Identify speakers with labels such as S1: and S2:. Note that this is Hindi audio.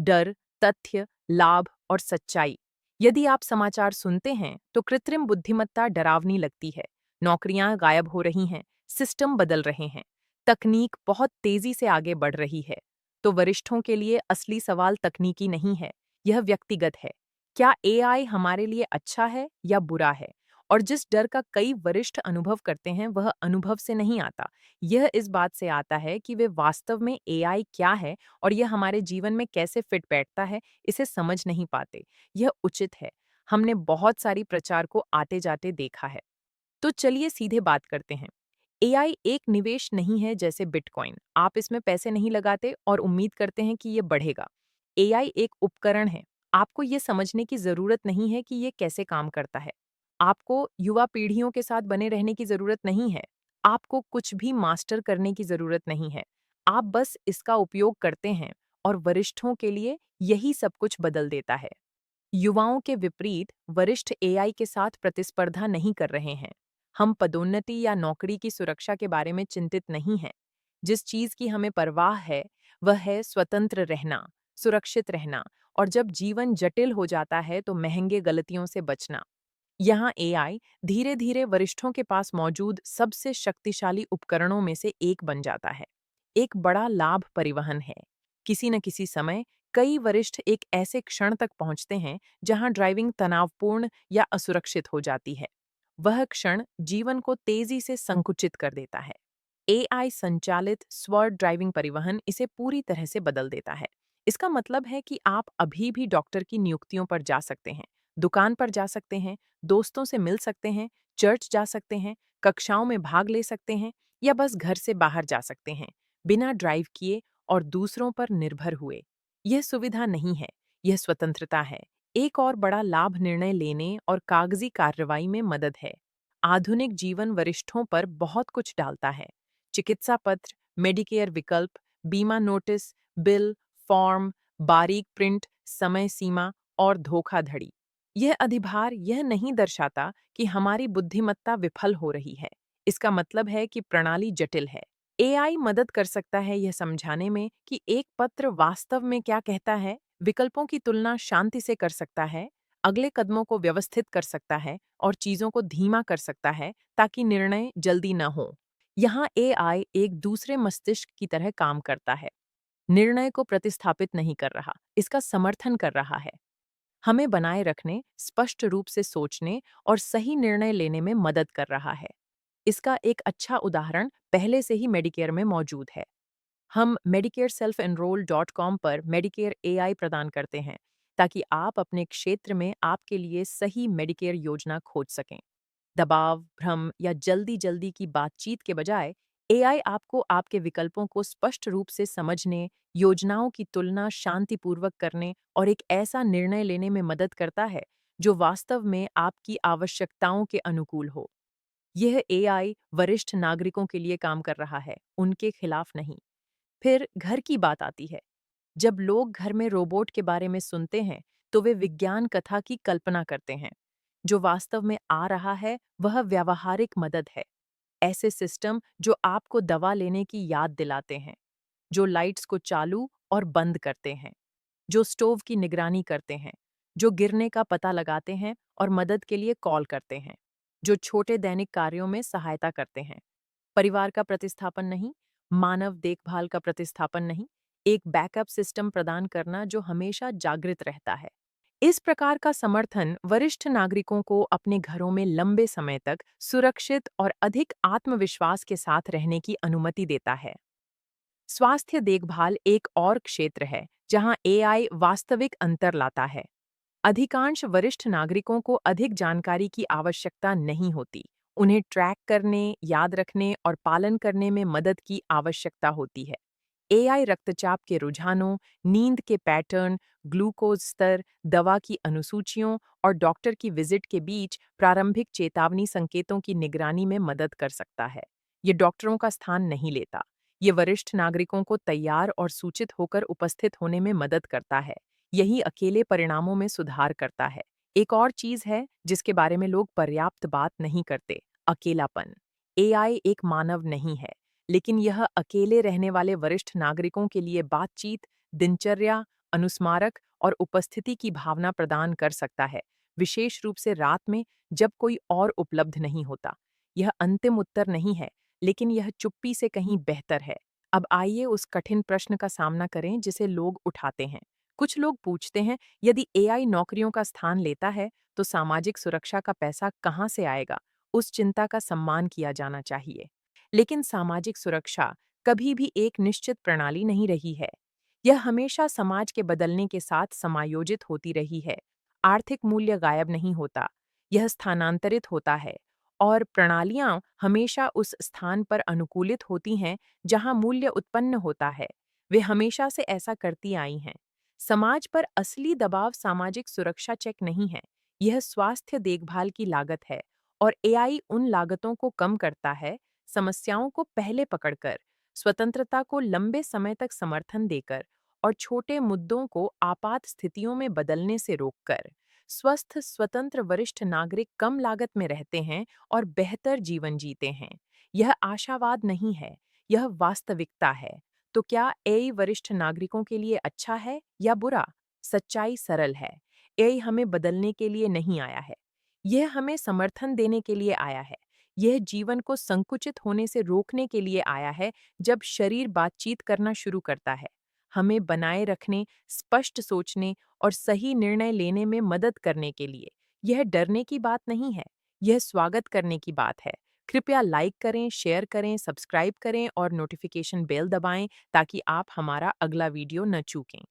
S1: डर, तथ्य, लाभ और सच्चाई। यदि आप समाचार सुनते हैं तो कृत्रिम बुद्धिमत्ता डरावनी लगती है। नौकरियां गायब हो रही हैं, सिस्टम बदल रहे हैं, तकनीक बहुत तेजी से आगे बढ़ रही है। तो वरिष्ठों के लिए असली सवाल तकनीकी नहीं है, यह व्यक्तिगत है। क्या एआई हमारे लिए अच्छा है या बुरा है? और जिस डर का कई वरिष्ठ अनुभव करते हैं वह अनुभव से नहीं आता। यह इस बात से आता है कि वे वास्तव में एआई क्या है और यह हमारे जीवन में कैसे फिट बैठता है, इसे समझ नहीं पाते। यह उचित है। हमने बहुत सारी प्रचार को आते-जाते देखा है। तो चलिए सीधे बात करते हैं। एआई एक निवेश नहीं है जैसे बिटकॉइन। आप इसमें पैसे नहीं लगाते और उम्मीद करते हैं कि ये बढ़ेगा। एआई एक उपकरण है। आपको ये समझने की ज़रूरत नहीं है कि ये कैसे काम करता है। आपको युवा पीढ़ियों के साथ बने रहने की ज़रूरत नहीं है। आपको कुछ भी मास्टर करने की ज़रूरत नहीं है। आप बस इसका उपयोग करते हैं और वरिष्ठों के लिए यही सब कुछ बदल देता है। युवाओं के विपरीत वरिष्ठ एआई के साथ प्रतिस्पर्धा नहीं कर रहे हैं। हम पदोन्नति या नौकरी की सुरक्षा के बारे में चिंतित नहीं हैं। जिस चीज की हमें परवाह है, वह है स्वतंत्र रहना, सुरक्षित रहना और जब जीवन जटिल हो जाता है तो महंगे गलतियों से बचना। यहाँ एआई धीरे धीरे वरिष्ठों के पास मौजूद सबसे शक्तिशाली उपकरणों में से एक बन जाता है। एक बड़ा लाभ परिवहन है। किसी न किसी समय कई वरिष्ठ एक ऐसे क्षण तक पहुंचते हैं जहां ड्राइविंग तनावपूर्ण या असुरक्षित हो जाती है। वह क्षण जीवन को तेजी से संकुचित कर देता है। एआई संचालित स्व ड्राइविंग परिवहन इसे पूरी तरह से बदल देता है। इसका मतलब है कि आप अभी भी डॉक्टर की नियुक्तियों पर जा सकते हैं, दुकान पर जा सकते हैं, दोस्तों से मिल सकते हैं, चर्च जा सकते हैं, कक्षाओं में भाग ले सकते हैं या बस घर से बाहर जा सकते हैं, बिना ड्राइव किए और दूसरों पर निर्भर हुए। यह सुविधा नहीं है, यह स्वतंत्रता है। एक और बड़ा लाभ निर्णय लेने और कागजी कार्रवाई में मदद है। आधुनिक जीवन वरिष्ठों पर बहुत कुछ डालता है। चिकित्सा पत्र, मेडिकेयर विकल्प, बीमा नोटिस, बिल, फॉर्म, बारीक प्रिंट, समय सीमा और धोखाधड़ी। यह अधिभार यह नहीं दर्शाता कि हमारी बुद्धिमत्ता विफल हो रही है। इसका मतलब है कि प्रणाली जटिल है। एआई मदद कर सकता है यह समझाने में कि एक पत्र वास्तव में क्या कहता है, विकल्पों की तुलना शांति से कर सकता है, अगले कदमों को व्यवस्थित कर सकता है और चीजों को धीमा कर सकता है ताकि निर्णय जल्दी न हो। यहाँ एआई एक दूसरे मस्तिष्क की तरह काम करता है। निर्णय को प्रतिस्थापित नहीं कर रहा, इसका समर्थन कर रहा है। हमें बनाए रखने, स्पष्ट रूप से सोचने और सही निर्णय लेने में मदद कर रहा है। इसका एक अच्छा उदाहरण पहले से ही मेडिकेयर में मौजूद है। हम medicareselfenroll.com पर मेडिकेयर एआई प्रदान करते हैं ताकि आप अपने क्षेत्र में आपके लिए सही मेडिकेयर योजना खोज सकें। दबाव, भ्रम या जल्दी-जल्दी की बातचीत के बजाय एआई आपको आपके विकल्पों को स्पष्ट रूप से समझने, योजनाओं की तुलना शांतिपूर्वक करने और एक ऐसा निर्णय लेने में मदद करता है जो वास्तव में आपकी आवश्यकताओं के अनुकूल हो। यह एआई वरिष्ठ नागरिकों के लिए काम कर रहा है, उनके खिलाफ नहीं। फिर घर की बात आती है। जब लोग घर में रोबोट के बारे में सुनते हैं, तो वे विज्ञान कथा की कल्पना करते हैं। जो वास्तव में आ रहा है, वह व्यावहारिक मदद है। ऐसे सिस्टम जो आपको दवा लेने की याद दिलाते हैं, जो लाइट्स को चालू और बंद करते हैं, जो स्टोव की निगरानी करते हैं, जो गिरने का पता लगाते हैं और मदद के लिए कॉल करते हैं, जो छोटे दैनिक कार्यों में सहायता करते हैं। परिवार का प्रतिस्थापन नहीं, मानव देखभाल का प्रतिस्थापन नहीं, एक बैकअप सिस्टम प्रदान करना जो हमेशा जागृत रहता है। इस प्रकार का समर्थन वरिष्ठ नागरिकों को अपने घरों में लंबे समय तक सुरक्षित और अधिक आत्मविश्वास के साथ रहने की अनुमति देता है। स्वास्थ्य देखभाल एक और क्षेत्र है जहां एआई वास्तविक अंतर लाता है। अधिकांश वरिष्ठ नागरिकों को अधिक जानकारी की आवश्यकता नहीं होती। उन्हें ट्रैक करने, याद रखने और पालन करने में मदद की आवश्यकता होती है। एआई रक्तचाप के रुझानों, नींद के पैटर्न, ग्लूकोज स्तर, दवा की अनुसूचियों और डॉक्टर की विजिट के बीच प्रारंभिक चेतावनी संकेतों की निगरानी में मदद कर सकता है। ये डॉक्टरों का स्थान नहीं लेता। ये वरिष्ठ नागरिकों को तैयार और सूचित होकर उपस्थित होने में मदद करता है। यही अकेले परिणामों में सुधार करता है। एक और चीज है जिसके बारे में लोग पर्याप्त बात नहीं करते, अकेलापन। एआई एक मानव नहीं है, लेकिन यह अकेले रहने वाले वरिष्ठ नागरिकों के लिए बातचीत, दिनचर्या, अनुस्मारक और उपस्थिति की भावना प्रदान कर सकता है, विशेष रूप से रात में जब कोई और उपलब्ध नहीं होता। यह अंतिम उत्तर नहीं है, लेकिन यह चुप्पी से कहीं बेहतर है। अब आइए उस कठिन प्रश्न का सामना करें जिसे लोग उठाते हैं। कुछ लोग पूछते हैं, यदि एआई नौकरियों का स्थान लेता है, तो सामाजिक सुरक्षा का पैसा कहाँ से आएगा? उस चिंता का सम्मान किया जाना चाहिए। लेकिन सामाजिक सुरक्षा कभी भी एक निश्चित प्रणाली नहीं रही है। यह हमेशा समाज के बदलने के साथ समायोजित होती रही है। आर्थिक मूल्य गायब नहीं होता, यह स्थानांतरित होता है, और प्रणालियां हमेशा उस स्थान पर अनुकूलित होती हैं जहां मूल्य उत्पन्न होता है। वे हमेशा से ऐसा करती आई हैं। समाज पर असली दबाव सामाजिक सुरक्षा चेक नहीं है, यह स्वास्थ्य देखभाल की लागत है, और एआई उन लागतों को कम करता है, समस्याओं को पहले पकड़कर, स्वतंत्रता को लंबे समय तक समर्थन देकर, और छोटे मुद्दों को आपात स्थितियों में बदलने से रोककर। स्वस्थ, स्वतंत्र वरिष्ठ नागरिक कम लागत में रहते हैं और बेहतर जीवन जीते हैं। यह आशावाद नहीं है, यह वास्तविकता है। तो क्या एआई वरिष्ठ नागरिकों के लिए अच्छा है या बुरा? सच्चाई सरल है। एआई हमें बदलने के लिए नहीं आया है। यह हमें समर्थन देने के लिए आया है। यह जीवन को संकुचित होने से रोकने के लिए आया है जब शरीर बातचीत करना शुरू करता है। हमें बनाए रखने, स्पष्ट सोचने और सही निर्णय लेने में मदद करने के लिए। यह डरने की बात नहीं है, यह स्वागत करने की बात है। कृपया लाइक करें, शेयर करें, सब्सक्राइब करें और नोटिफिकेशन बेल दबाएं ताकि आप हमारा अगला वीडियो न चूकें।